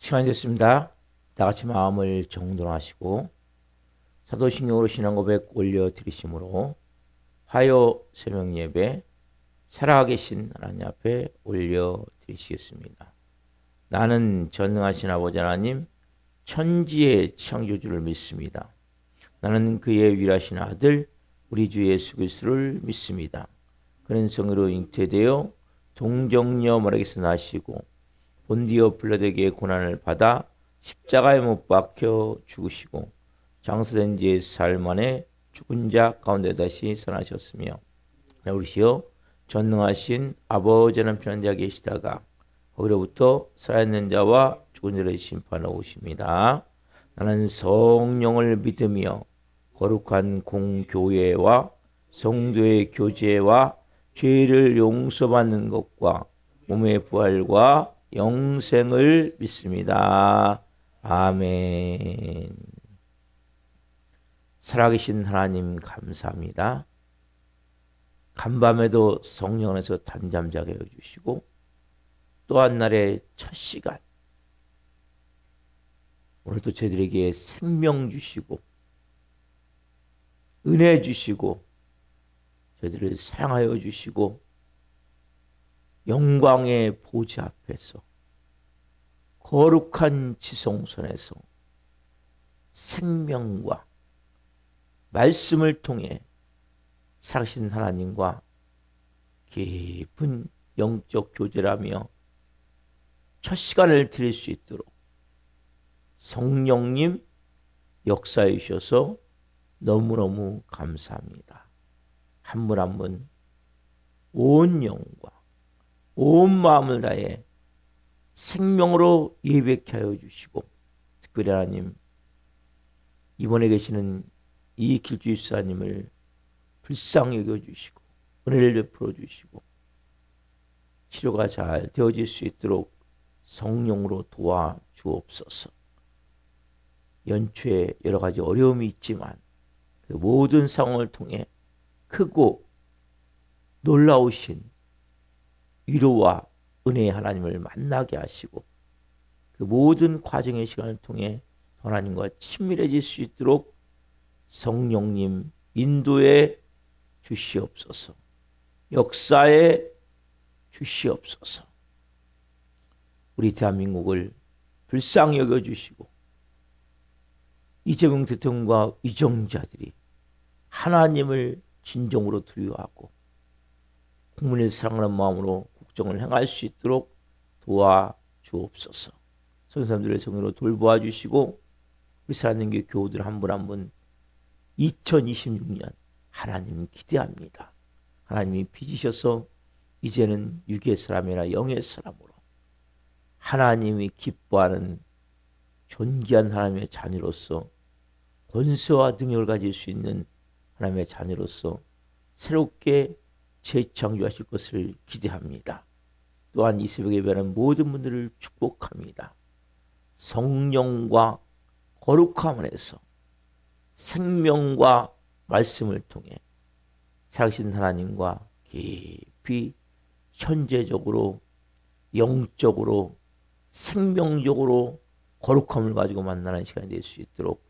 시간이 됐습니다. 다 같이 마음을 정돈하시고 사도신경으로 신앙고백 올려드리심으로 화요 새벽 예배 살아계신 하나님 앞에 올려드리시겠습니다. 나는 전능하신 아버지 하나님 천지의 창조주를 믿습니다. 나는 그의 위라신 아들 우리 주 예수 그리스도를 믿습니다. 그는 성으로 잉태되어 동정녀 마리아에게서 나시고 본디오 빌라도에게 고난을 받아 십자가에 못 박혀 죽으시고 장사된 지 사흘 만에 죽은 자 가운데 다시 살아나셨으며 우리시여 전능하신 아버지는 편한 자 계시다가 거기로부터 살아있는 자와 죽은 자를 심판하러 오십니다. 나는 성령을 믿으며 거룩한 공교회와 성도의 교제와 죄를 용서받는 것과 몸의 부활과 영생을 믿습니다. 아멘. 살아계신 하나님 감사합니다. 간밤에도 성령 안에서 단잠 자게 해주시고 또 한 날의 첫 시간 오늘도 저희들에게 생명 주시고 은혜 주시고 저희들을 사랑하여 주시고 영광의 보좌 앞에서 거룩한 지성소에서 생명과 말씀을 통해 살아계신 하나님과 깊은 영적 교제라며 첫 시간을 드릴 수 있도록 성령님 역사해 주셔서 너무너무 감사합니다. 한 분 한 분 온 영과 온 마음을 다해 생명으로 예배케 하여 주시고 특별히 하나님 이번에 계시는 이 길주입사님을 불쌍히 여겨주시고 은혜를 베풀어 주시고 치료가 잘 되어질 수 있도록 성령으로 도와주옵소서. 연초에 여러 가지 어려움이 있지만 그 모든 상황을 통해 크고 놀라우신 위로와 은혜의 하나님을 만나게 하시고 그 모든 과정의 시간을 통해 하나님과 친밀해질 수 있도록 성령님 인도해 주시옵소서. 역사에 주시옵소서. 우리 대한민국을 불쌍히 여겨주시고 이재명 대통령과 위정자들이 하나님을 진정으로 두려워하고 국민을 사랑하는 마음으로 국정을 행할 수 있도록 도와주옵소서. 성사님들의 성으로 돌보아 주시고 우리 사랑하는 교우들 한 분 한 분 2026년 하나님 기대합니다. 하나님이 빚으셔서 이제는 육의 사람이 아니라 영의 사람으로 하나님이 기뻐하는 존귀한 하나님의 자녀로서 권세와 능력을 가질 수 있는 하나님의 자녀로서 새롭게 재창조하실 것을 기대합니다. 또한 이 새벽에 예배하는 모든 분들을 축복합니다. 성령과 거룩함 안에서 생명과 말씀을 통해 살아계신 하나님과 깊이 현재적으로 영적으로 생명적으로 거룩함을 가지고 만나는 시간이 될 수 있도록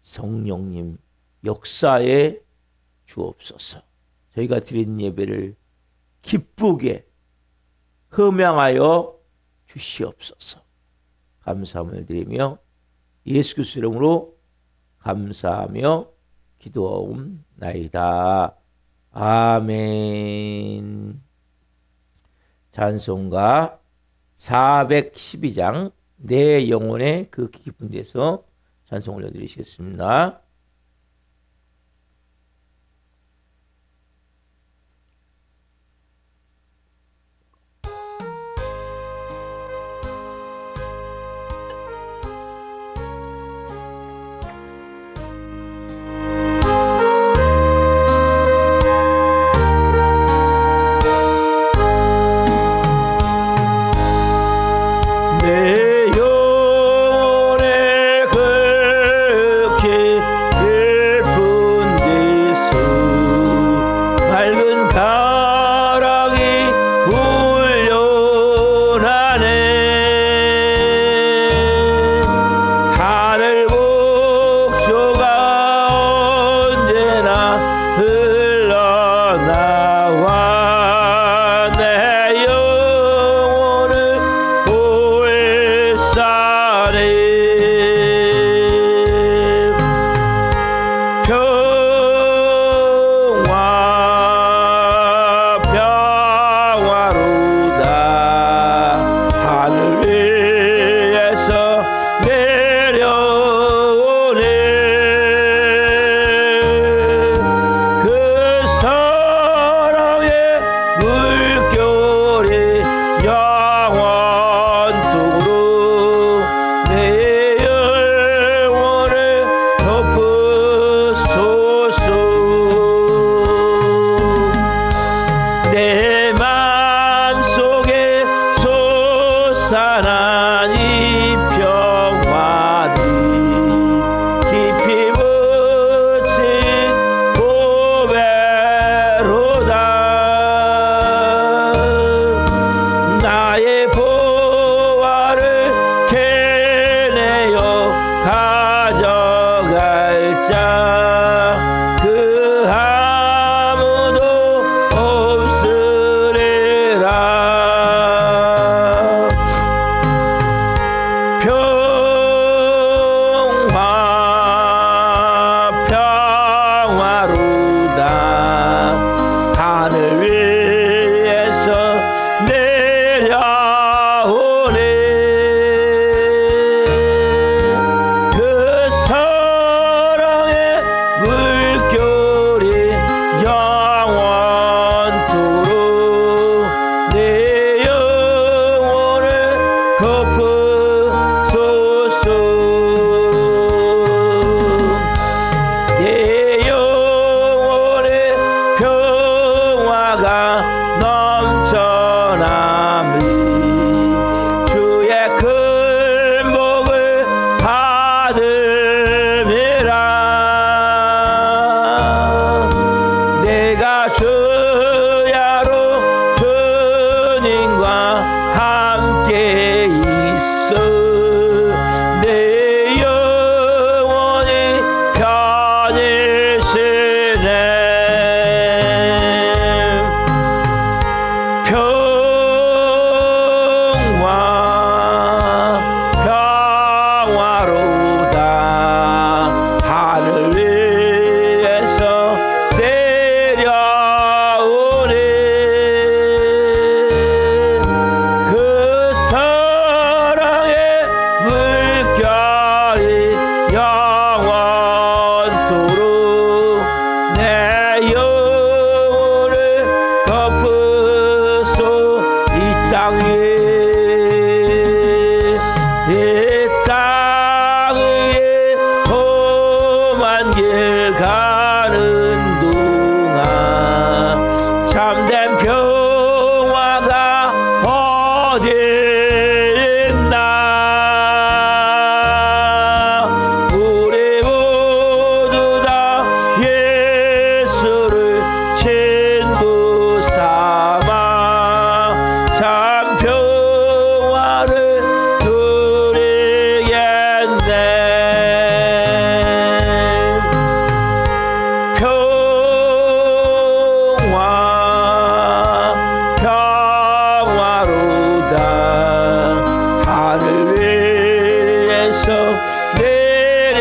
성령님 역사에 주옵소서. 저희가 드린 예배를 기쁘게 흠양하여 주시옵소서. 감사함을 드리며 예수 그리스도 이름으로 감사하며 기도하옵나이다. 아멘. 찬송가 412장 내 영혼의 그 깊은 데서 찬송 올려드리시겠습니다. 평화로다. 하늘 위에서 내려오네. 그 사랑의 물결이 영원토록 내 영혼을 덮으소서. 내 영혼에 평화가 넘쳐나니 주의 글복을 받음이라. 내가 주야로 주님과 함께 있어 내 영혼이 편이시네. 평화로다. 하늘 위에서 내려오네. 그 사랑의 물결이 영원토록 내 영혼을 덮으소. 이 땅 위에 험한 길 가는 동안 참된 평화가 어디 있나. 우리 모두 다 예수를 친구 삼아 참 평화를 누리겠네. 평화로다. 하늘 위에서 내려오네.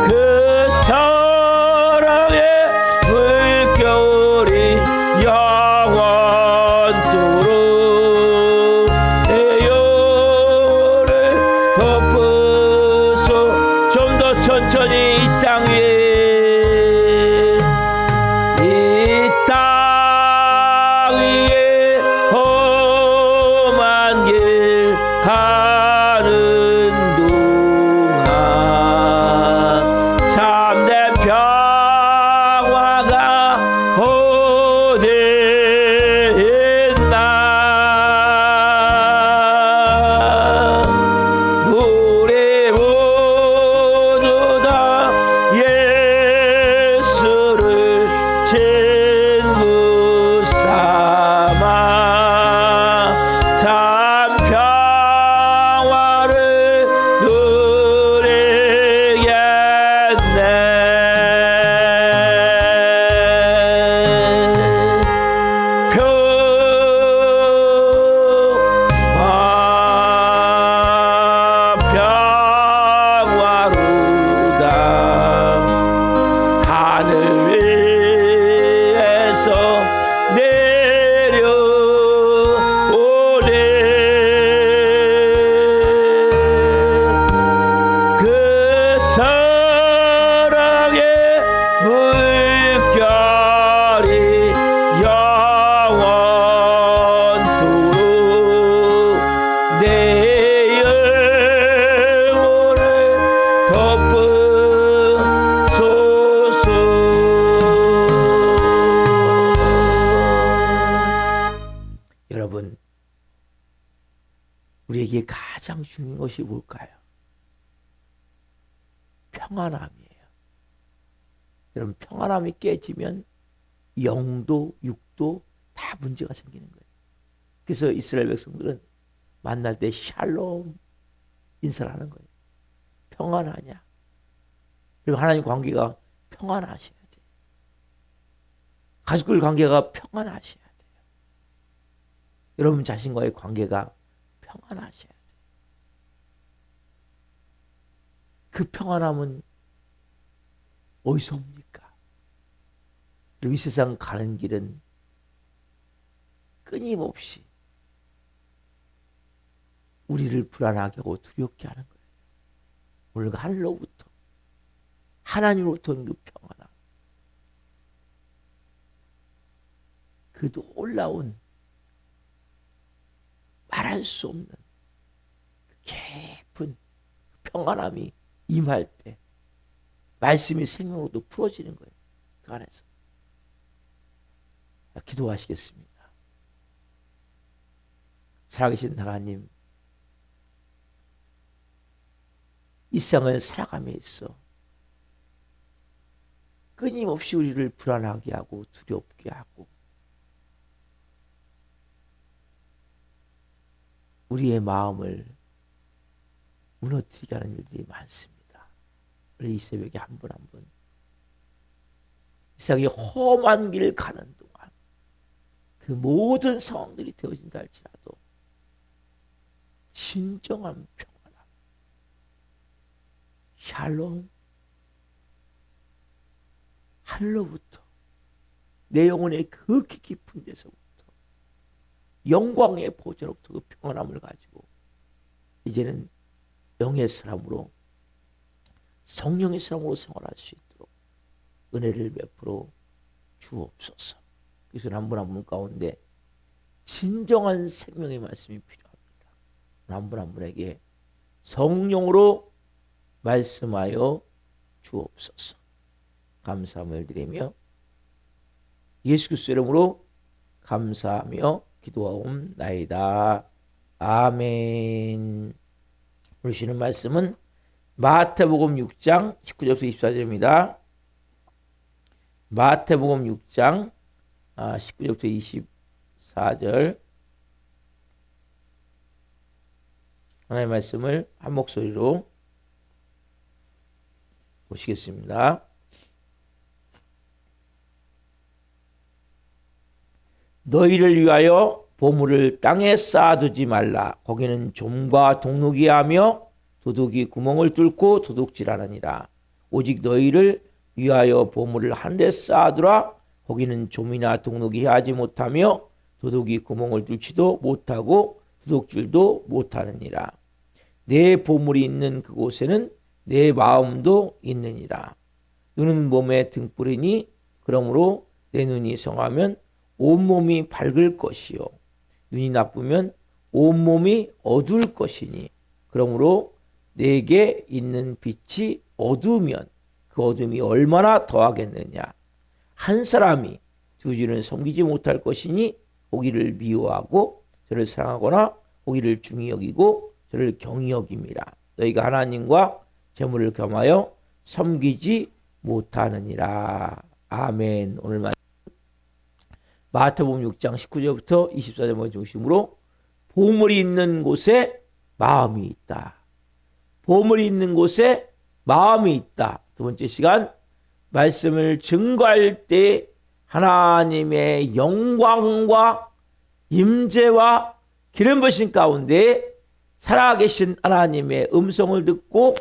그 사랑의 물결이 영원토록 내 영혼을 덮으소. 좀 더 천천히 이 땅 위에 험한 길 가는 동안 참된 평화가 어디 있나. 우리 모두 다 예수를 친구 삼아 참 평화를 누리겠네. 평화로다. 하늘 위에서 내려오네. 그 사랑의 물결이 영원토록 내 영혼을 덮으소서. 여러분, 우리에게 가장 중요한 것이 뭘까요? 평안함이에요. 여러분, 평안함이 깨지면 영도 육도 다 문제가 생기는 거예요. 그래서 이스라엘 백성들은 만날 때 샬롬 인사를 하는 거예요. 평안하냐? 그리고 하나님 관계가 평안하셔야 돼요. 가족들 관계가 평안하셔야 돼요. 여러분 자신과의 관계가 평안하셔야 돼요. 그 평안함은 어디서 옵니까? 이 세상 가는 길은 끊임없이 우리를 불안하게 하고 두렵게 하는 거예요. 오늘 하늘로부터 하나님으로부터 온 그 평안함, 그 놀라운 말할 수 없는 깊은 평안함이 임할 때 말씀이 생명으로도 풀어지는 거예요. 그 안에서. 기도하시겠습니다. 살아계신 하나님, 이 세상을 살아감에 있어 끊임없이 우리를 불안하게 하고 두렵게 하고 우리의 마음을 무너뜨리게 하는 일들이 많습니다. 우리 이 새벽에 한 분 한 분 이 세상의 험한 길을 가는 동안 그 모든 상황들이 되어진다 할지라도 진정한 평안함, 샬롬, 하늘로부터 내 영혼의 극히 깊은 데서부터 영광의 보좌로부터 그 평안함을 가지고 이제는 영의 사람으로 성령의 사람으로 생활할 수 있도록 은혜를 베풀어 주옵소서. 그래서 한 분 한 분 가운데 진정한 생명의 말씀이 필요합니다. 한 분 한 분에게 성령으로 말씀하여 주옵소서. 감사함을 드리며 예수 그리스도 이름으로 감사하며 기도하옵나이다. 아멘. 오늘 주시는 말씀은 마태복음 6장 19절부터 24절입니다. 마태복음 6장 19절부터 24절 하나님의 말씀을 한 목소리로 보시겠습니다. 너희를 위하여 보물을 땅에 쌓아두지 말라. 거기는 좀과 동룩이 하며 도둑이 구멍을 뚫고 도둑질하느니라. 오직 너희를 위하여 보물을 하늘에 쌓아두라. 거기는 좀이나 동룩이 하지 못하며 도둑이 구멍을 뚫지도 못하고 도둑질도 못하느니라. 내 보물이 있는 그곳에는 내 마음도 있느니라. 눈은 몸의 등불이니 그러므로 내 눈이 성하면 온몸이 밝을 것이요 눈이 나쁘면 온몸이 어두울 것이니 그러므로 내게 있는 빛이 어두우면 그 어둠이 얼마나 더하겠느냐. 한 사람이 두 주를 섬기지 못할 것이니 고기를 미워하고 저를 사랑하거나 고기를 중히 여기고 저를 경히 여김이라. 너희가 하나님과 재물을 겸하여 섬기지 못하느니라. 아멘. 오늘 마태복음 6장 19절부터 24절을 중심으로 보물이 있는 곳에 마음이 있다. 보물이 있는 곳에 마음이 있다. 두 번째 시간 말씀을 증거할 때 하나님의 영광과 임재와 기름 부으신 가운데 살아계신 하나님의 음성을 듣고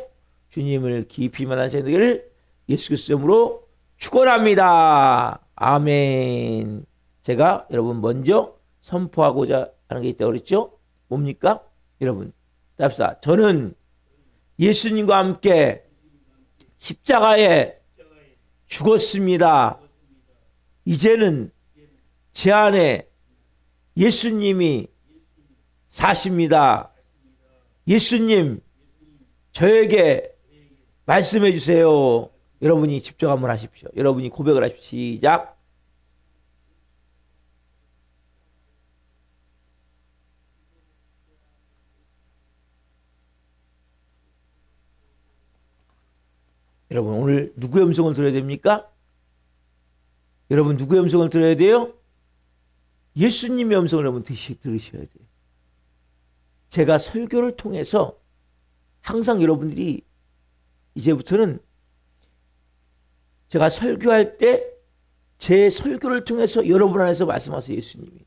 주님을 깊이 만난 생들을 예수 그리스도로 축원합니다. 아멘. 제가 여러분 먼저 선포하고자 하는 게 있다고 그랬죠? 뭡니까? 여러분 답사. 저는 예수님과 함께 십자가에 죽었습니다. 이제는 제 안에 예수님이 사십니다. 예수님 저에게 말씀해 주세요. 여러분이 집중 한번 하십시오. 여러분이 고백을 하십시오. 시작. 여러분 오늘 누구의 음성을 들어야 됩니까? 여러분 누구의 음성을 들어야 돼요? 예수님의 음성을 여러분 들으셔야 돼요. 제가 설교를 통해서 항상 여러분들이 이제부터는 제가 설교할 때 제 설교를 통해서 여러분 안에서 말씀하세요. 예수님이.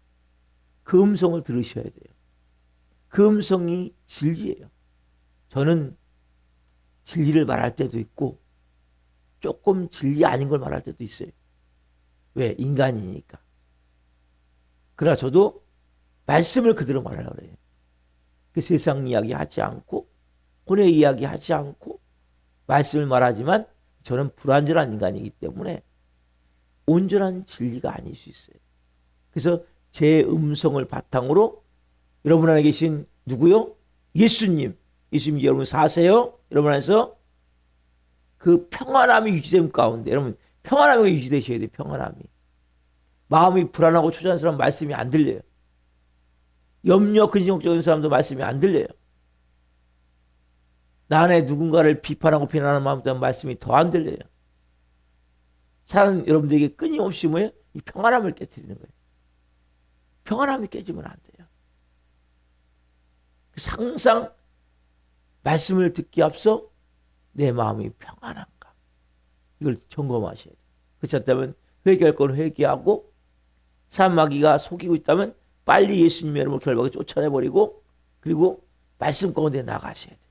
그 음성을 들으셔야 돼요. 그 음성이 진리예요. 저는 진리를 말할 때도 있고 조금 진리 아닌 걸 말할 때도 있어요. 왜? 인간이니까. 그러나 저도 말씀을 그대로 말하려고 해요. 그 세상 이야기 하지 않고 혼의 이야기 하지 않고 말씀을 말하지만 저는 불완전한 인간이기 때문에 온전한 진리가 아닐 수 있어요. 그래서 제 음성을 바탕으로 여러분 안에 계신 누구요? 예수님. 예수님 여러분 사세요? 여러분 안에서 그 평안함이 유지됨 가운데 여러분 평안함이 유지되셔야 돼요. 평안함이. 마음이 불안하고 초조한 사람 말씀이 안 들려요. 염려 근심 걱정인 사람도 말씀이 안 들려요. 나 안에 누군가를 비판하고 비난하는 마음 때문에 말씀이 더 안 들려요. 사람 여러분들에게 끊임없이 뭐예요? 이 평안함을 깨뜨리는 거예요. 평안함이 깨지면 안 돼요. 항상 말씀을 듣기 앞서 내 마음이 평안한가 이걸 점검하셔야 돼요. 그렇지 않다면 회개할 건 회개하고 사마귀가 속이고 있다면 빨리 예수님의 이름으로 결박에 쫓아내버리고 그리고 말씀 가운데 나가셔야 돼요.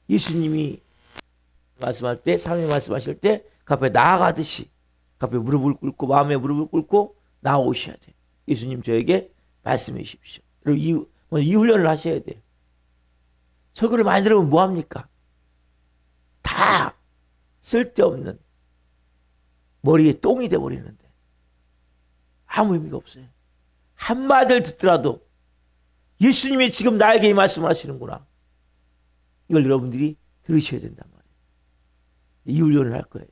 예수님이 말씀할 때 사람이 말씀하실 때 그 앞에 나아가듯이 그 앞에 무릎을 꿇고 마음에 무릎을 꿇고 나오셔야 돼요. 예수님 저에게 말씀해 주십시오. 그리고 이 훈련을 하셔야 돼요. 설교를 많이 들으면 뭐합니까? 다 쓸데없는 머리에 똥이 돼버리는데 아무 의미가 없어요. 한마디를 듣더라도 예수님이 지금 나에게 이 말씀을 하시는구나. 이걸 여러분들이 들으셔야 된단 말이에요. 이 훈련을 할 거예요.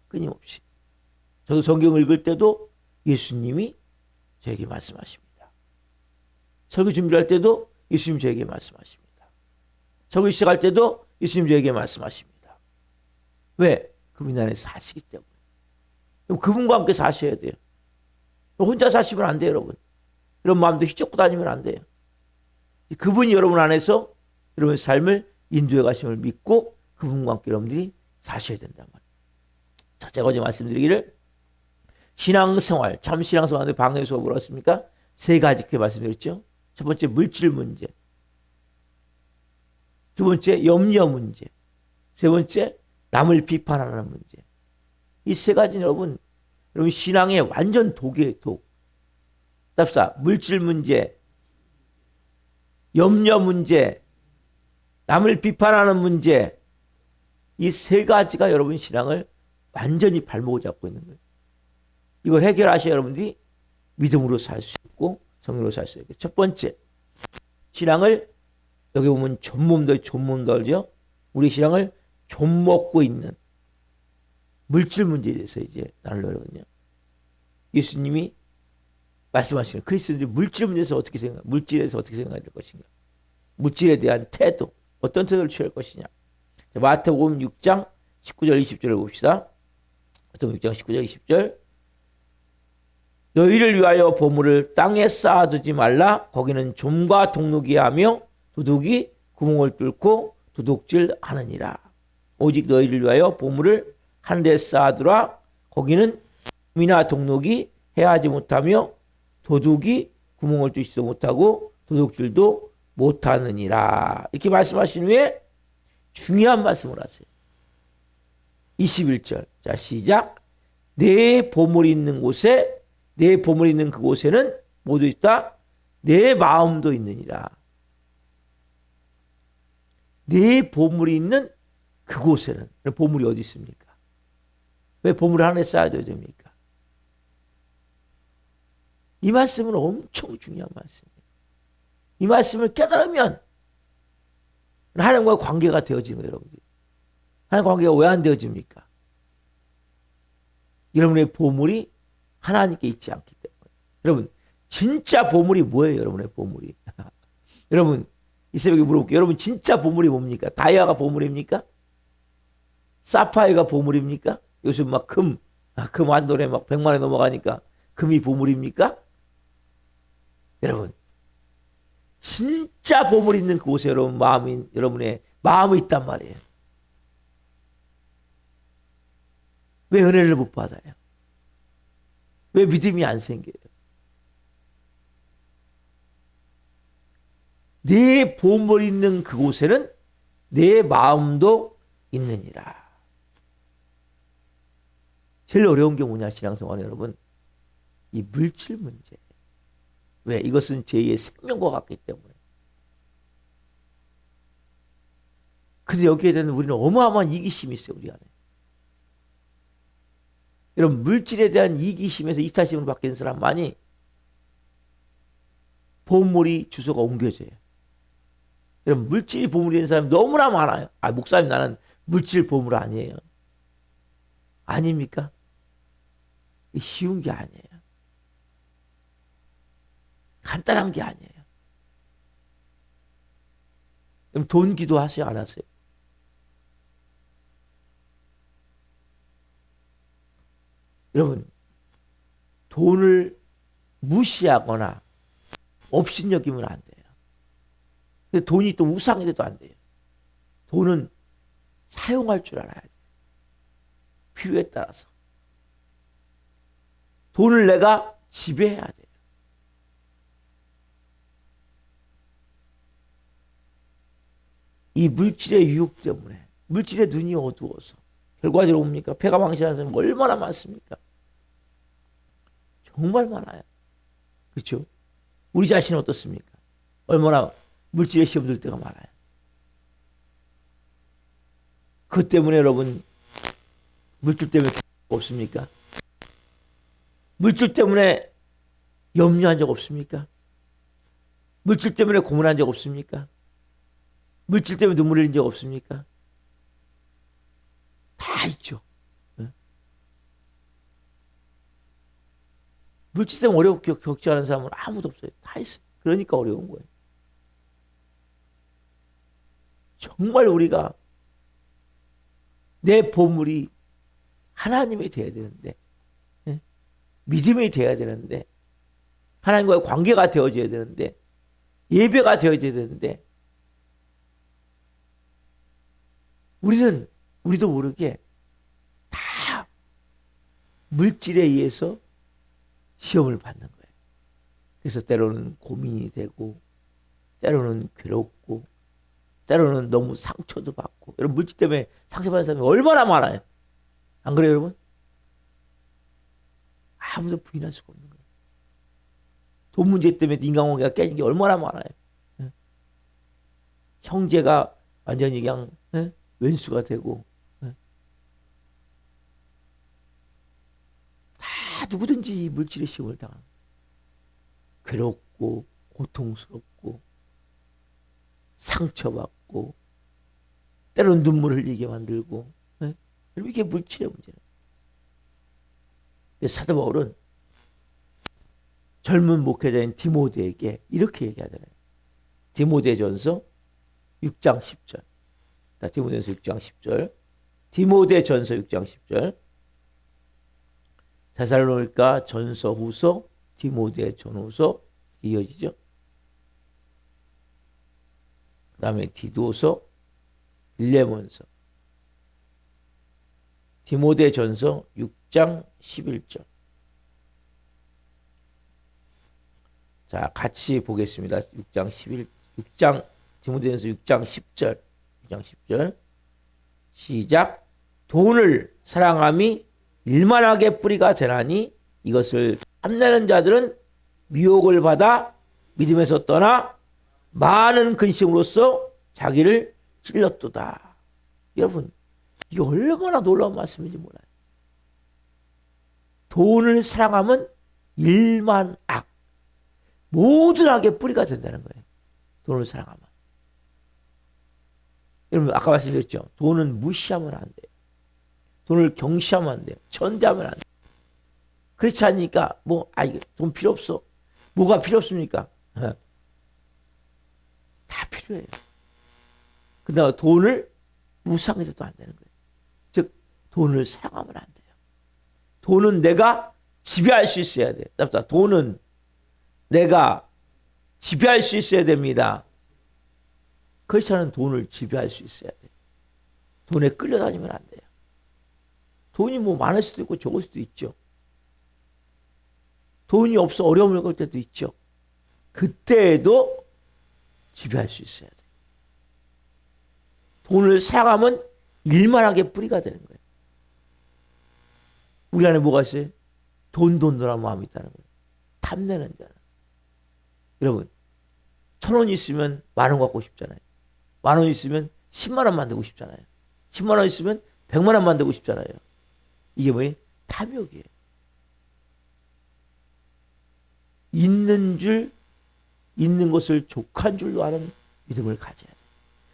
끊임없이. 저도 성경 읽을 때도 예수님이 저에게 말씀하십니다. 설교 준비할 때도 예수님 저에게 말씀하십니다. 설교 시작할 때도 예수님 저에게 말씀하십니다. 왜? 그분 안에서 사시기 때문에. 그분과 함께 사셔야 돼요. 혼자 사시면 안 돼요, 여러분. 이런 마음도 휘젓고 다니면 안 돼요. 그분이 여러분 안에서 여러분의 삶을 인도해 가심을 믿고 그분과 함께 여러분들이 사셔야 된단 말이에요. 자, 제가 어제 말씀드리기를 신앙생활, 참 신앙생활의 방해 수업을 뭐라고 했습니까? 세 가지 그렇게 말씀드렸죠. 첫 번째 물질 문제, 두 번째 염려 문제, 세 번째 남을 비판하는 문제. 이 세 가지는 여러분 신앙의 완전 독이에요, 독. 답사 물질 문제, 염려 문제, 남을 비판하는 문제. 이 세 가지가 여러분 신앙을 완전히 발목을 잡고 있는 거예요. 이걸 해결하셔야 여러분들이 믿음으로 살 수 있고 성령으로 살 수 있고. 첫 번째, 신앙을 여기 보면 존몸들죠. 우리 신앙을 좀먹고 있는 물질 문제에 대해서 이제 나누려거든요. 예수님이 말씀하시는 그리스도인들이 물질 문제에서 어떻게 물질에서 어떻게 생각해야 될 것인가? 물질에 대한 태도, 어떤 태도를 취할 것이냐? 마태복음 6장 19절 20절을 봅시다. 마태복음 6장 19절 20절. 너희를 위하여 보물을 땅에 쌓아두지 말라. 거기는 좀과 동룩이 하며 도둑이 구멍을 뚫고 도둑질하느니라. 오직 너희를 위하여 보물을 하늘에 쌓아두라. 거기는 좀이나 동룩이 해하지 못하며 도둑이 구멍을 뚫지도 못하고 도둑질도 못하느니라. 이렇게 말씀하신 후에 중요한 말씀을 하세요. 21절. 자, 시작. 내 보물이 있는 곳에, 내 보물이 있는 그곳에는 모두 있다. 내 마음도 있느니라. 내 보물이 있는 그곳에는, 보물이 어디 있습니까? 왜 보물을 하늘에 쌓아둬야 됩니까? 이 말씀은 엄청 중요한 말씀이에요. 이 말씀을 깨달으면 하나님과 관계가 되어지는 거예요, 여러분들. 하나님과 관계가 왜 안 되어집니까? 여러분의 보물이 하나님께 있지 않기 때문에. 여러분, 진짜 보물이 뭐예요, 여러분의 보물이? 여러분, 이 새벽에 물어볼게요. 여러분, 진짜 보물이 뭡니까? 다이아가 보물입니까? 사파이어가 보물입니까? 요즘 막 금 한 돈에 막 100만 원 넘어가니까 금이 보물입니까? 여러분, 진짜 보물이 있는 그곳에 여러분의 마음이 있단 말이에요. 왜 은혜를 못 받아요? 왜 믿음이 안 생겨요? 내 보물이 있는 그곳에는 내 마음도 있느니라. 제일 어려운 게 뭐냐, 신앙생활 여러분? 이 물질 문제. 왜? 이것은 제2의 생명과 같기 때문에. 근데 여기에 대한 우리는 어마어마한 이기심이 있어요, 우리 안에. 여러분, 물질에 대한 이기심에서 이타심으로 바뀐 사람 많이 보물이 주소가 옮겨져요. 여러분, 물질이 보물이 된 사람이 너무나 많아요. 아, 목사님, 나는 물질 보물 아니에요. 아닙니까? 쉬운 게 아니에요. 간단한 게 아니에요. 그럼 돈 기도하세요, 안 하세요? 여러분, 돈을 무시하거나 업신여기면 안 돼요. 근데 돈이 또 우상이 돼도 안 돼요. 돈은 사용할 줄 알아야 돼요. 필요에 따라서. 돈을 내가 지배해야 돼요. 이 물질의 유혹 때문에, 물질의 눈이 어두워서 결과적으로 뭡니까? 폐가 망신하는 사람이 얼마나 많습니까? 정말 많아요. 그렇죠? 우리 자신은 어떻습니까? 얼마나 물질에 시험 들 때가 많아요. 그것 때문에 여러분, 물질 때문에 없습니까? 물질 때문에 염려한 적 없습니까? 물질 때문에 고민한 적 없습니까? 물질 때문에 눈물 흘린 적 없습니까? 다 있죠. 물질 때문에 어렵게 겪지 않은 사람은 아무도 없어요. 다 있어요. 그러니까 어려운 거예요. 정말 우리가 내 보물이 하나님이 돼야 되는데, 믿음이 돼야 되는데, 하나님과의 관계가 되어져야 되는데, 예배가 되어져야 되는데, 우리도 모르게 다 물질에 의해서 시험을 받는 거예요. 그래서 때로는 고민이 되고, 때로는 괴롭고, 때로는 너무 상처도 받고. 여러분, 물질 때문에 상처받는 사람이 얼마나 많아요. 안 그래요, 여러분? 아무도 부인할 수가 없는 거예요. 돈 문제 때문에 인간관계가 깨진 게 얼마나 많아요. 형제가 완전히 그냥 왼수가 되고, 다 누구든지 물질의 시험을 당합니다. 괴롭고 고통스럽고 상처받고 때로는 눈물을 흘리게 만들고, 여러분, 이게 물질의 문제예요. 사도 바울은 젊은 목회자인 디모데에게 이렇게 얘기하잖아요. 디모데전서 6장 10절. 디모데전서 6장 10절. 디모데전서 6장 10절. 데살로니가 전서 후서, 디모데 전후서 이어지죠. 그 다음에 디도서, 빌레몬서. 디모데 전서 6장 11절. 자, 같이 보겠습니다. 6장 디모데전서 6장 10절. 6장 10절. 시작. 돈을 사랑함이 일만하게 뿌리가 되나니 이것을 탐내는 자들은 미혹을 받아 믿음에서 떠나 많은 근심으로써 자기를 찔렀도다. 여러분, 이게 얼마나 놀라운 말씀인지 몰라요. 돈을 사랑하면 일만 악, 모든 악의 뿌리가 된다는 거예요. 돈을 사랑하면. 여러분, 아까 말씀드렸죠. 돈은 무시하면 안 돼요. 돈을 경시하면 안 돼요. 천대하면 안 돼요. 그렇지 않으니까 이게 돈 필요 없어. 뭐가 필요 없습니까? 다 필요해요. 그다음에 돈을 무상해서도 안 되는 거예요. 즉 돈을 사랑하면 안 돼요. 돈은 내가 지배할 수 있어야 돼요. 돈은 내가 지배할 수 있어야 됩니다. 그렇지 않은 돈을 지배할 수 있어야 돼요. 돈에 끌려다니면 안 돼요. 돈이 많을 수도 있고 적을 수도 있죠. 돈이 없어 어려움을 겪을 때도 있죠. 그때에도 지배할 수 있어야 돼. 돈을 사용하면 일만하게 뿌리가 되는 거예요. 우리 안에 뭐가 있어요? 돈돈돈한 마음이 있다는 거예요. 탐내는 자는. 여러분, 1,000원 있으면 10,000원 갖고 싶잖아요. 10,000원 있으면 10만 원 만들고 싶잖아요. 10만 원 있으면 100만 원 만들고 싶잖아요. 이게 뭐예요? 탐욕이에요. 있는 것을 족한 줄로 아는 믿음을 가져야 돼요.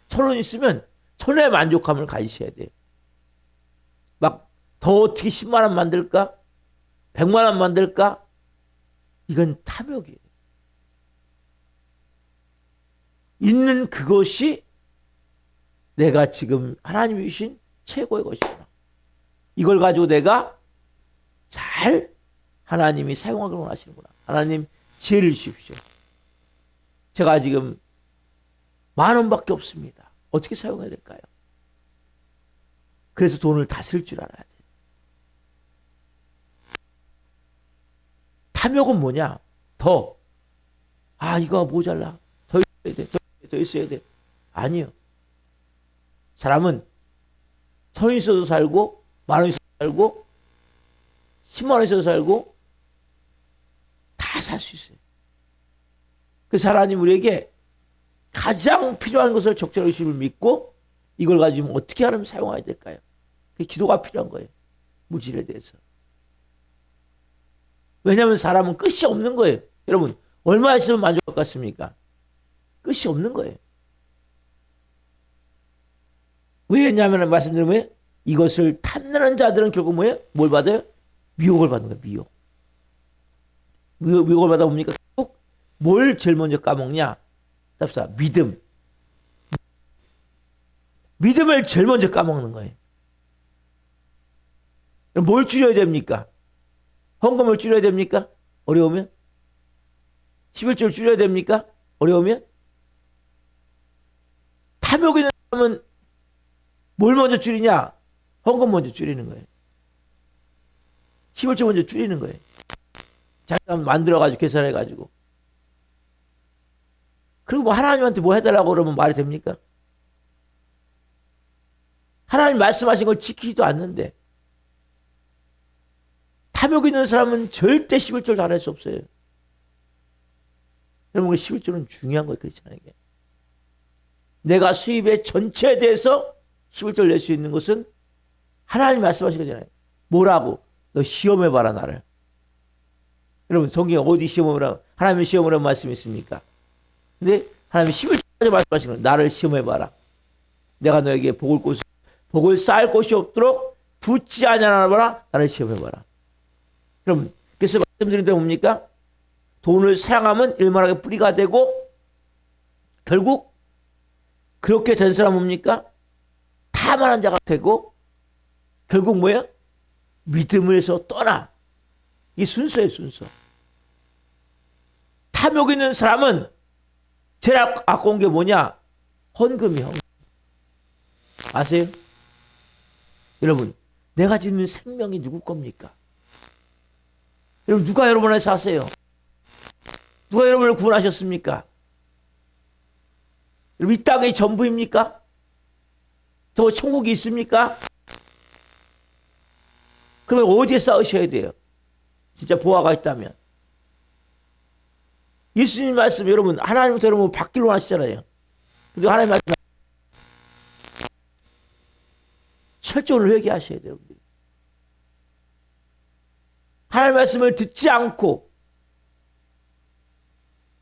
1,000원 있으면 1,000원의 만족감을 가지셔야 돼요. 막 더 어떻게 10만 원 만들까? 100만 원 만들까? 이건 탐욕이에요. 있는 그것이 내가 지금 하나님이 주신 최고의 것이구나. 이걸 가지고 내가 잘 하나님이 사용하기를 원하시는구나. 하나님 지혜를 주십시오. 제가 지금 10,000원밖에 없습니다. 어떻게 사용해야 될까요? 그래서 돈을 다 쓸 줄 알아야 돼요. 탐욕은 뭐냐? 이거 모자라. 더 있어야 돼. 더 있어야 돼. 아니요. 사람은 1,000원 있어도 살고 10,000원 있어도 살고 10만 원 있어도 살고 다 살 수 있어요. 그래서 하나님 우리에게 가장 필요한 것을 적절히 주심을 믿고 이걸 가지고 어떻게 하면 사용해야 될까요? 그 기도가 필요한 거예요. 물질에 대해서. 왜냐하면 사람은 끝이 없는 거예요. 여러분, 얼마 있으면 만족할 것 같습니까? 끝이 없는 거예요. 왜냐하면 말씀드리면 이것을 탐내는 자들은 결국 뭐예요? 뭘 받아요? 미혹을 받는 거예요. 미혹을 받아 봅니까? 결국 뭘 제일 먼저 까먹냐? 답사 믿음. 믿음을 제일 먼저 까먹는 거예요. 뭘 줄여야 됩니까? 헌금을 줄여야 됩니까? 어려우면? 11조를 줄여야 됩니까? 어려우면? 탐욕 있는 사람은 뭘 먼저 줄이냐? 헌금 먼저 줄이는 거예요. 11조 먼저 줄이는 거예요. 잠깐 만들어가지고 계산해가지고. 그리고 뭐 하나님한테 뭐 해달라고 그러면 말이 됩니까? 하나님 말씀하신 걸 지키지도 않는데 탐욕 있는 사람은 절대 11조를 다 낼 수 없어요. 여러분 11조는 중요한 거예요. 그렇잖아요. 내가 수입의 전체에 대해서 11조를 낼 수 있는 것은 하나님 말씀하신 거잖아요. 뭐라고? 너 시험해봐라 나를. 여러분 성경에 어디 시험해보라 하나님의 시험하라는 말씀이 있습니까? 근데 하나님이 11조까지 말씀하신 거예요. 나를 시험해봐라. 내가 너에게 복을 쌓을 곳이 없도록 붙지 아니하나봐라. 나를 시험해봐라. 그럼 그래서 말씀드린 데 뭡니까? 돈을 사용하면 일만하게 뿌리가 되고 결국 그렇게 된 사람 뭡니까? 탐하는 자가 되고 결국 뭐예요? 믿음에서 떠나. 이게 순서예요. 순서. 탐욕 있는 사람은 제일 아까운 게 뭐냐? 헌금이요. 아세요? 여러분 내가 지는 생명이 누구 겁니까? 여러분 누가 여러분을 사세요? 누가 여러분을 구원하셨습니까? 여러분 이 땅이 전부입니까? 저 천국이 있습니까? 그러면 어디에 싸우셔야 돼요? 진짜 보화가 있다면. 예수님 말씀 여러분 하나님부터 여러분 받기로 하시잖아요. 근데 하나님 말씀 철저히 회개하셔야 돼요. 하나님 말씀을 듣지 않고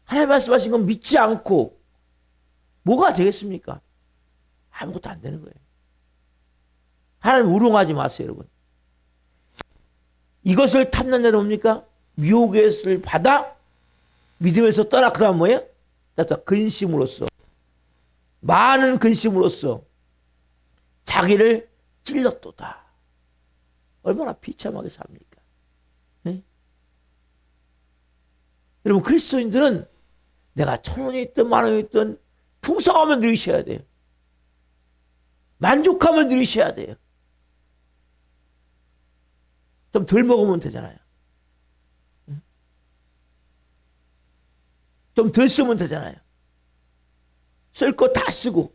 하나님 말씀하신 건 믿지 않고 뭐가 되겠습니까? 아무것도 안 되는 거예요. 하나님 우롱하지 마세요, 여러분. 이것을 탐난 자는 뭡니까? 미혹을 받아 믿음에서 떠나. 그 다음 뭐예요? 근심으로써 많은 근심으로써 자기를 찔렀도다. 얼마나 비참하게 삽니까? 네? 여러분 그리스도인들은 내가 1,000원이 있든 10,000원이 있든 풍성함을 누리셔야 돼요. 만족함을 누리셔야 돼요. 좀 덜 먹으면 되잖아요. 좀 덜 쓰면 되잖아요. 쓸 거 다 쓰고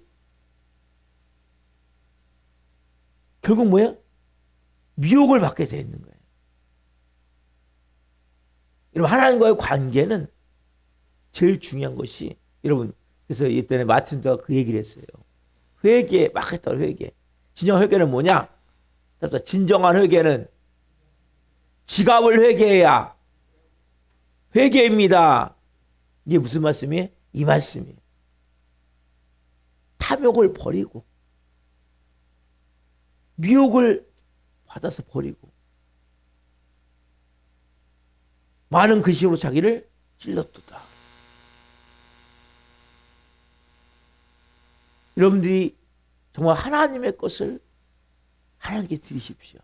결국 뭐야? 미혹을 받게 돼 있는 거예요. 여러분 하나님과의 관계는 제일 중요한 것이 여러분 그래서 이때는 마틴 루터가 그 얘기를 했어요. 회개 막 했다 회개. 진정한 회개는 뭐냐? 진정한 회개는 지갑을 회개해야 회개입니다. 이게 무슨 말씀이에요? 이 말씀이에요. 탐욕을 버리고 미혹을 받아서 버리고 많은 근심으로 자기를 찔렀도다. 여러분들이 정말 하나님의 것을 하나님께 드리십시오.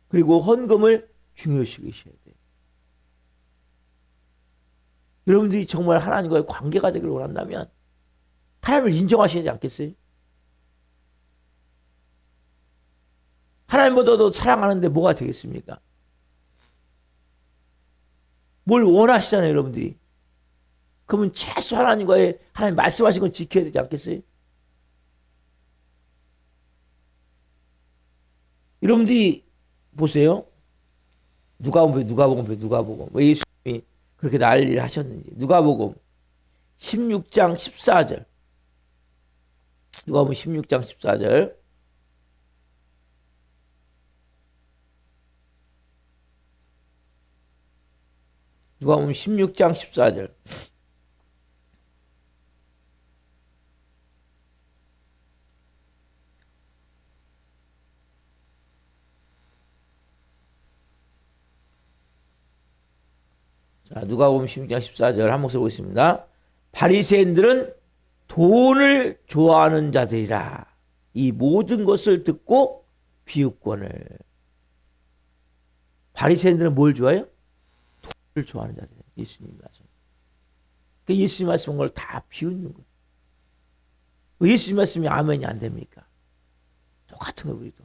그리고 헌금을 중요시 여기셔야 돼요. 여러분들이 정말 하나님과의 관계가 되기를 원한다면 하나님을 인정하셔야 하지 않겠어요? 하나님보다도 사랑하는데 뭐가 되겠습니까? 뭘 원하시잖아요, 여러분들이. 그러면 최소 하나님과의 하나님 말씀하신 건 지켜야 되지 않겠어요? 여러분들이 보세요. 누가복음 왜 예수님이 그렇게 난리를 하셨는지. 누가복음 16장 14절. 누가복음 16장 14절. 누가복음 16장 14절. 자, 누가복음 16장 14절 한 목소리 보겠습니다. 바리새인들은 돈을 좋아하는 자들이라. 이 모든 것을 듣고 비유권을. 바리새인들은 뭘 좋아해요? 돈을 좋아하는 자들이에요. 예수님 말씀. 그러니까 예수님 말씀한 걸 다 비웃는 거예요. 왜 예수님 말씀이 아멘이 안 됩니까? 똑같은 거 우리도.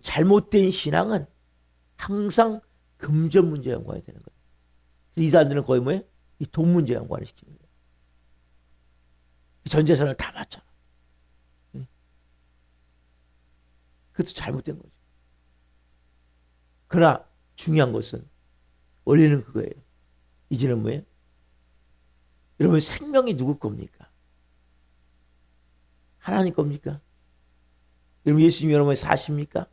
잘못된 신앙은 항상 금전 문제에 연관이 되는 거예요. 이 사람들은 거의 뭐예요? 이 돈 문제에 연관을 시키는 거예요. 전 재산을 다 맞춰. 그것도 잘못된 거죠. 그러나 중요한 것은 원리는 그거예요. 이제는 뭐예요? 여러분 생명이 누구 겁니까? 하나님 겁니까? 여러분 예수님이 여러분이 사십니까?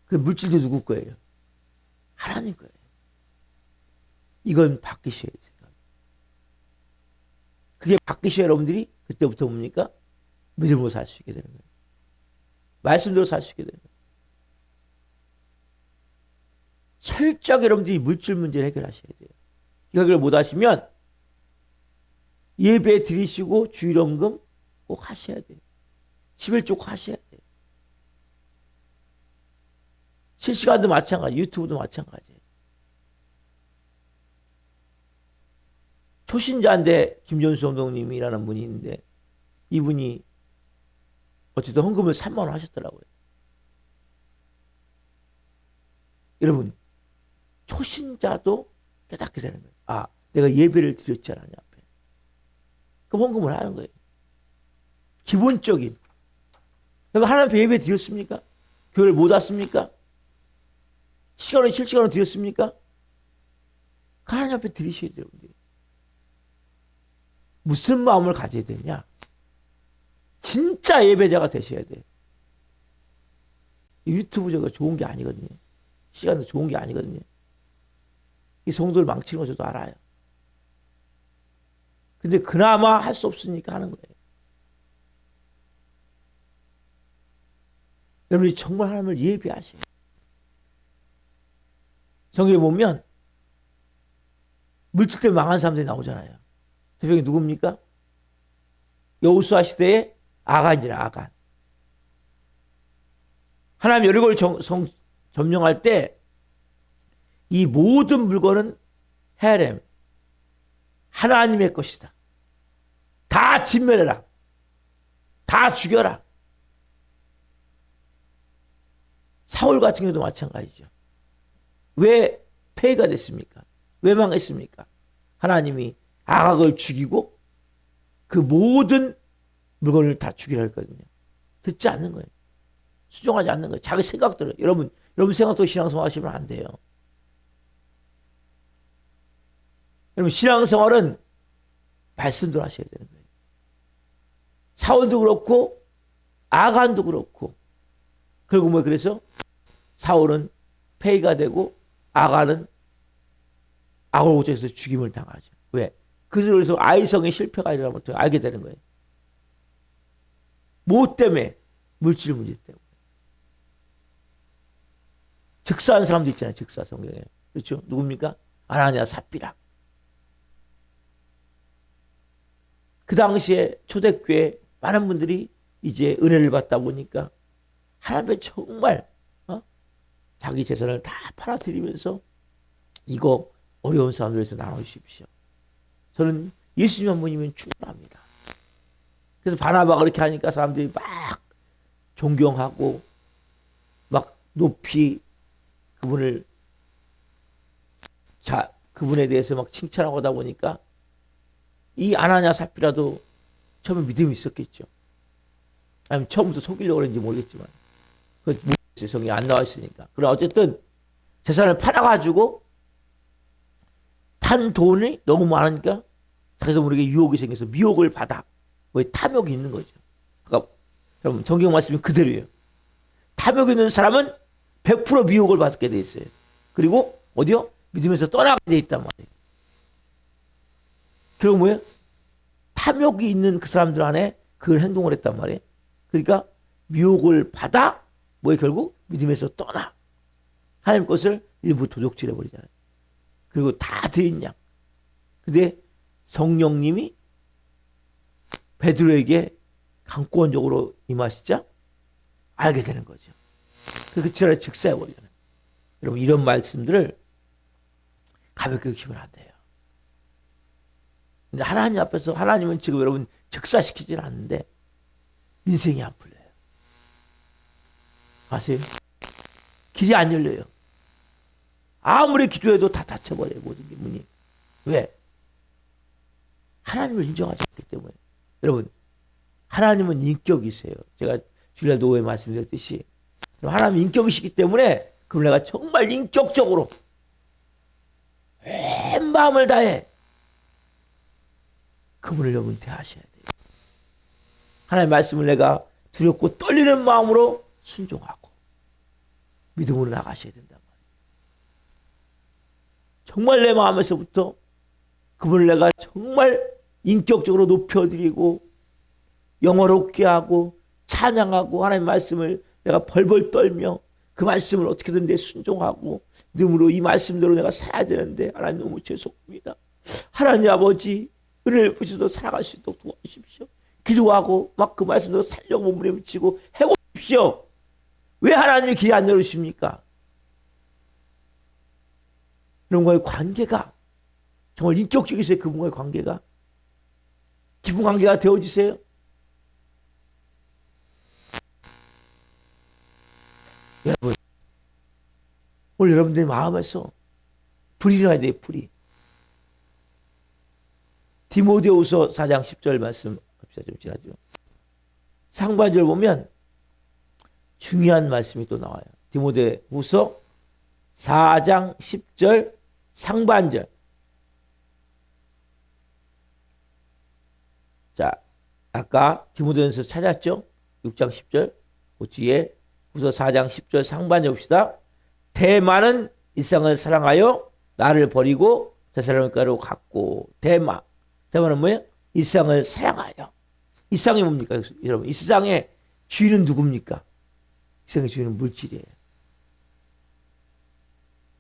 그 물질도 누구 거예요? 하나님 거예요. 이건 바뀌셔야 돼요. 그게 바뀌셔야 여러분들이 그때부터 뭡니까? 믿음으로 살 수 있게 되는 거예요. 말씀대로 살 수 있게 되는 거예요. 철저하게 여러분들이 물질 문제를 해결하셔야 돼요. 이걸 못 하시면 예배 드리시고 주일원금 꼭 하셔야 돼요. 11조 꼭 하셔야 돼요. 실시간도 마찬가지, 유튜브도 마찬가지예요. 초신자인데 김전수 감독님이라는 분이 있는데 이분이 어쨌든 헌금을 3만 원 하셨더라고요. 여러분 초신자도 깨닫게 되는 거예요. 아, 내가 예배를 드렸지 않았냐 앞에. 그럼 헌금을 하는 거예요. 기본적인. 여러분 하나님 앞에 예배 드렸습니까? 교회를 못 왔습니까? 시간을 실시간으로 드렸습니까? 하나님 앞에 드리셔야 돼요. 무슨 마음을 가져야 되냐? 진짜 예배자가 되셔야 돼요. 유튜브 저거 좋은 게 아니거든요. 시간도 좋은 게 아니거든요. 이 성도를 망치는 거 저도 알아요. 근데 그나마 할 수 없으니까 하는 거예요. 여러분이 정말 하나님을 예배하세요. 성경에 보면 물질 때문에 망한 사람들이 나오잖아요. 대표님 누굽니까? 여호수아 시대의 아간이라 아간. 하나님 여리고를 점령할 때 이 모든 물건은 헤렘 하나님의 것이다. 다 진멸해라. 다 죽여라. 사울 같은 경우도 마찬가지죠. 왜 폐해가 됐습니까? 왜 망했습니까? 하나님이 아각을 죽이고 그 모든 물건을 다 죽이라 했거든요. 듣지 않는 거예요. 수종하지 않는 거예요. 자기 생각대로. 여러분 생각도 신앙생활 하시면 안 돼요. 여러분 신앙생활은 말씀대로 하셔야 되는 거예요. 사울도 그렇고 아간도 그렇고 결국 뭐 그래서 사울은 폐위가 되고 아간은 악을 오져서 죽임을 당하죠. 왜? 그래서 아이성의 실패가 일어나면 알게 되는 거예요. 뭐 때문에? 물질 문제 때문에. 즉사한 사람도 있잖아요. 즉사 성경에. 그렇죠? 누굽니까? 아나니아 삽비라. 그 당시에 초대교회 많은 분들이 이제 은혜를 받다 보니까 하나님께 정말 자기 재산을 다 팔아드리면서 이거 어려운 사람들에서 나눠주십시오. 저는 예수님 한 분이면 충분합니다. 그래서 바나바가 그렇게 하니까 사람들이 막 존경하고 막 높이 그분에 대해서 막 칭찬하고 하다 보니까 이 아나니아 삽비라도 처음에 믿음이 있었겠죠. 아니면 처음부터 속이려고 그랬는지 모르겠지만 그 성이 안 나와 있으니까. 그럼 어쨌든 재산을 팔아가지고 판 돈이 너무 많으니까 자기도 모르게 유혹이 생겨서 미혹을 받아. 왜 탐욕이 있는 거죠. 그러니까 여러분 성경 말씀이 그대로예요. 탐욕이 있는 사람은 100% 미혹을 받게 돼 있어요. 그리고 어디요? 믿음에서 떠나게 돼 있단 말이에요. 결국 뭐예요? 탐욕이 있는 그 사람들 안에 그 행동을 했단 말이에요. 그러니까 미혹을 받아 뭐예요? 결국 믿음에서 떠나. 하나님 것을 일부 도둑질해 버리잖아요. 그리고 다 드린 양. 근데 성령님이 베드로에게 강권적으로 임하시자 알게 되는 거죠. 그 지랄을 즉사해 버리잖아요. 여러분 이런 말씀들을 가볍게 여기시면 안 돼요. 근데 하나님 앞에서 하나님은 지금 여러분 즉사시키질 않는데 인생이 안 풀려요. 아세요? 길이 안 열려요. 아무리 기도해도 다 닫혀버려요. 모든 게 문이. 왜? 하나님을 인정하지 않기 때문에. 여러분 하나님은 인격이세요. 제가 주일날 노후에 말씀드렸듯이 하나님 인격이시기 때문에 그럼 내가 정말 인격적으로 온 마음을 다해 그분을 여러분 대하셔야 돼요. 하나님의 말씀을 내가 두렵고 떨리는 마음으로 순종하고 믿음으로 나가셔야 된단 말이에요. 정말 내 마음에서부터 그분을 내가 정말 인격적으로 높여드리고 영어롭게 하고 찬양하고 하나님의 말씀을 내가 벌벌 떨며 그 말씀을 어떻게든 내 순종하고 믿음으로 이 말씀대로 내가 살아야 되는데 하나님 너무 죄송합니다. 하나님 아버지 은혜를 부셔서 살아갈 수 있도록 도와주십시오. 기도하고 막 그 말씀대로 살려고 몸부림치고 해보십시오. 왜 하나님이 길이 안 열으십니까? 그런과의 관계가 정말 인격적이세요. 그분과의 관계가 깊은 관계가 되어지세요. 여러분 오늘 여러분들의 마음에서 불이 나야 돼요. 불이. 디모데후서 4장 10절 말씀 합시다. 좀 지나죠. 상반절 보면 중요한 말씀이 또 나와요. 디모데후서 4장 10절 상반절. 자, 아까 디모데전서 찾았죠? 6장 10절. 그 뒤에 후서 4장 10절 상반절 봅시다. 대마는 일상을 사랑하여 나를 버리고 데살로니가로 갔고. 대마는 뭐예요? 일상을 사랑하여. 일상이 뭡니까? 여러분, 이 세상의 주인은 누굽니까? 이 세상의 주인은 물질이에요.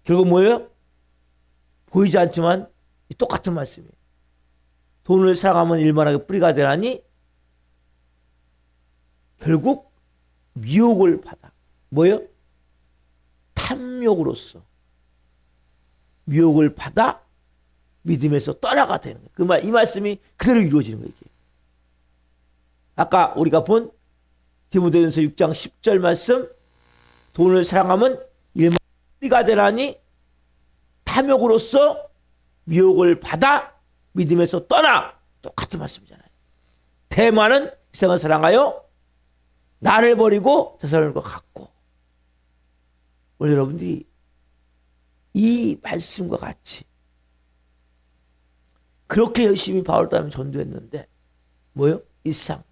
결국 뭐예요? 보이지 않지만 똑같은 말씀이에요. 돈을 사랑하면 일만하게 뿌리가 되나니 결국 미혹을 받아. 뭐예요? 탐욕으로서 미혹을 받아 믿음에서 떠나가 되는 거예요. 이 말씀이 그대로 이루어지는 거예요. 아까 우리가 본 디모데전서 6장 10절 말씀, 돈을 사랑하면 일만 뿌리가 되나니 탐욕으로서 미혹을 받아 믿음에서 떠나. 똑같은 말씀이잖아요. 대만은 세상을 사랑하여 나를 버리고 세상과 같고. 오늘 여러분들이 이 말씀과 같이 그렇게 열심히 바울 따르며 전도했는데 뭐요? 일상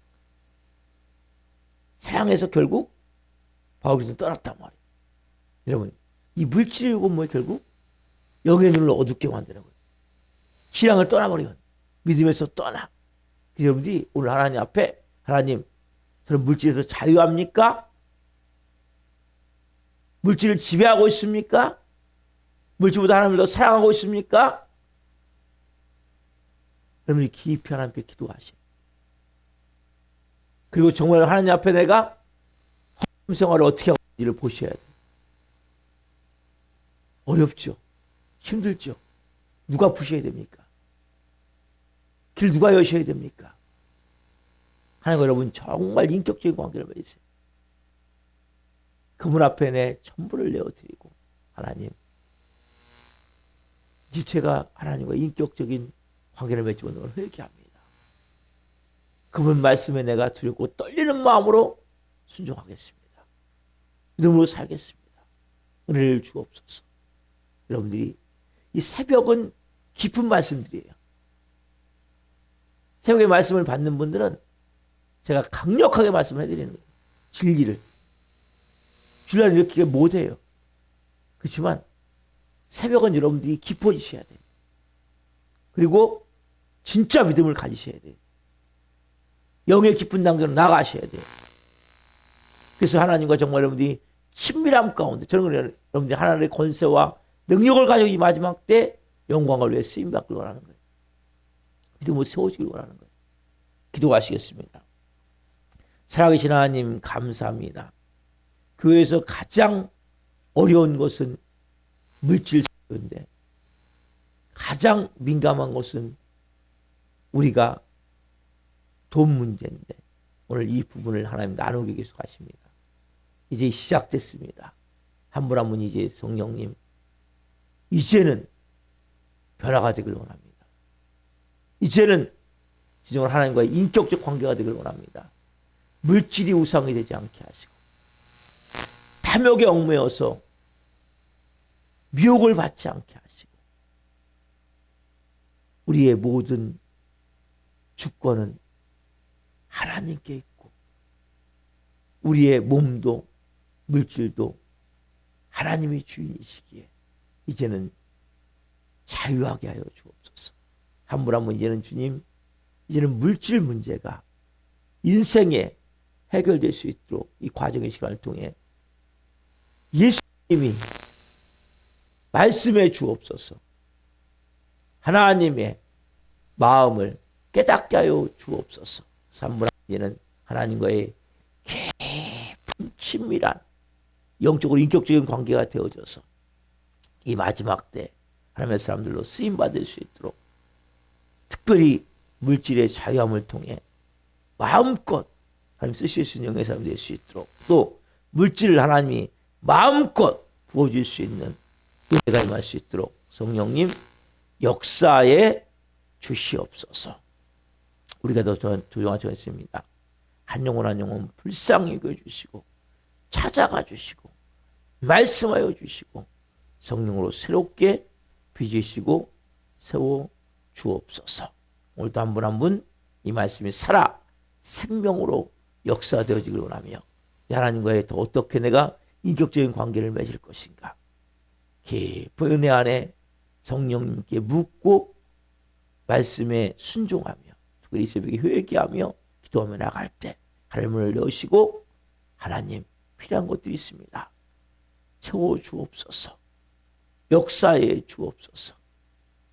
사랑해서 결국 바울이 떠났단 말이에요. 여러분, 이 물질이 이건 뭐예요? 결국 영의 눈을 어둡게 만드는 거예요. 신앙을 떠나버리면 믿음에서 떠나. 여러분들이 오늘 하나님 앞에 하나님, 저는 물질에서 자유합니까? 물질을 지배하고 있습니까? 물질보다 하나님을 더 사랑하고 있습니까? 여러분이 깊이 하나님 앞에 기도하셔. 그리고 정말 하나님 앞에 내가 헌금 생활을 어떻게 하고 있는지를 보셔야 돼요. 어렵죠. 힘들죠. 누가 푸셔야 됩니까? 길 누가 여셔야 됩니까? 하나님과 여러분 정말 인격적인 관계를 맺으세요. 그분 앞에 내 전부를 내어드리고 하나님, 제가 하나님과 인격적인 관계를 맺고 있는 걸 회개합니다. 그분 말씀에 내가 두렵고 떨리는 마음으로 순종하겠습니다. 믿음으로 살겠습니다. 은혜를 주옵소서. 여러분들이 이 새벽은 깊은 말씀들이에요. 새벽에 말씀을 받는 분들은 제가 강력하게 말씀을 해드리는 거예요. 진리를. 진리를 이렇게 못해요. 그렇지만 새벽은 여러분들이 깊어지셔야 돼요. 그리고 진짜 믿음을 가지셔야 돼요. 영의 깊은 단계로 나가셔야 돼요. 그래서 하나님과 정말 여러분들이 친밀함 가운데 저는 여러분들이 하나님의 권세와 능력을 가지고 이 마지막 때 영광을 위해 쓰임받길 원하는 거예요. 믿음으로 세워지길 원하는 거예요. 기도하시겠습니다. 살아계신 하나님 감사합니다. 교회에서 가장 어려운 것은 물질 사유인데 가장 민감한 것은 우리가 돈 문제인데 오늘 이 부분을 하나님 나누게 계속하십니다. 이제 시작됐습니다. 한 분 한 분 이제 성령님 이제는 변화가 되길 원합니다. 이제는 진정으로 하나님과의 인격적 관계가 되길 원합니다. 물질이 우상이 되지 않게 하시고 탐욕에 얽매여서 미혹을 받지 않게 하시고 우리의 모든 주권은 하나님께 있고 우리의 몸도 물질도 하나님이 주인이시기에 이제는 자유하게 하여 주옵소서. 한 분 한 분 이제는 주님, 이제는 물질 문제가 인생에 해결될 수 있도록 이 과정의 시간을 통해 예수님이 말씀해 주옵소서. 하나님의 마음을 깨닫게 하여 주옵소서. 한 분 한 분 이제는 하나님과의 깊은 친밀한 영적으로 인격적인 관계가 되어져서 이 마지막 때 하나님의 사람들로 쓰임받을 수 있도록 특별히 물질의 자유함을 통해 마음껏 하나님 쓰실 수 있는 영의 사람이 될 수 있도록 또 물질을 하나님이 마음껏 부어줄 수 있는 은혜가 임할 수 있도록 성령님 역사에 주시옵소서. 우리가 더 조용하지 않습니다. 한 영혼 한 영혼 불쌍히 여겨주시고 찾아가 주시고 말씀하여 주시고 성령으로 새롭게 빚으시고 세워 주옵소서. 오늘도 한 분 한 분 이 말씀이 살아 생명으로 역사되어지길 원하며 하나님과의 더 어떻게 내가 인격적인 관계를 맺을 것인가 깊은 은혜 안에 성령님께 묻고 말씀에 순종하며 특별히 이 새벽에 회개하며 기도하며 나갈 때 하나님을 넣으시고 하나님 필요한 것들이 있습니다. 채워 주옵소서. 역사에 주옵소서.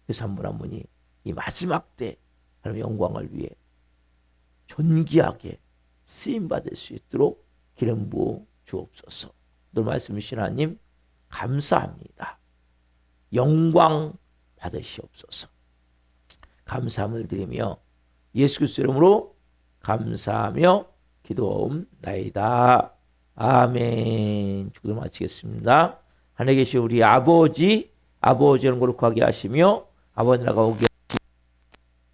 그래서 한 분 한 분이 이 마지막 때 하나님의 영광을 위해 존귀하게 쓰임받을 수 있도록 기름 부어 주옵소서. 오늘 말씀 주신 하나님 감사합니다. 영광 받으시옵소서. 감사함을 드리며 예수 그리스도 이름으로 감사하며 기도하옵나이다. 아멘. 기도 마치겠습니다. 하늘에 계신 우리 아버지는 거룩하게 하시며 아버지 나라가 오게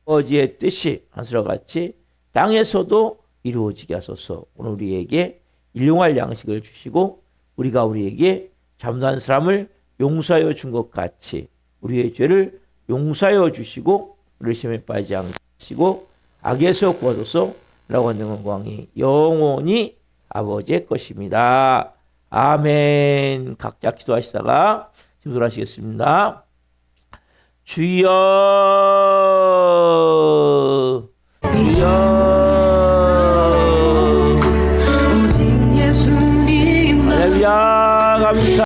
아버지의 뜻이 하늘과 같이 땅에서도 이루어지게 하소서. 오늘 우리에게 일용할 양식을 주시고 우리가 우리에게 잘못한 사람을 용서하여 준 것 같이 우리의 죄를 용서하여 주시고 우리 시험에 빠지지 않게 하시고 악에서 구하소서. 라고 하는 영광이 영원히 아버지의 것입니다. 아멘. 각자 기도하시다가 기도하시겠습니다. 주여 주여 할렐루야 감사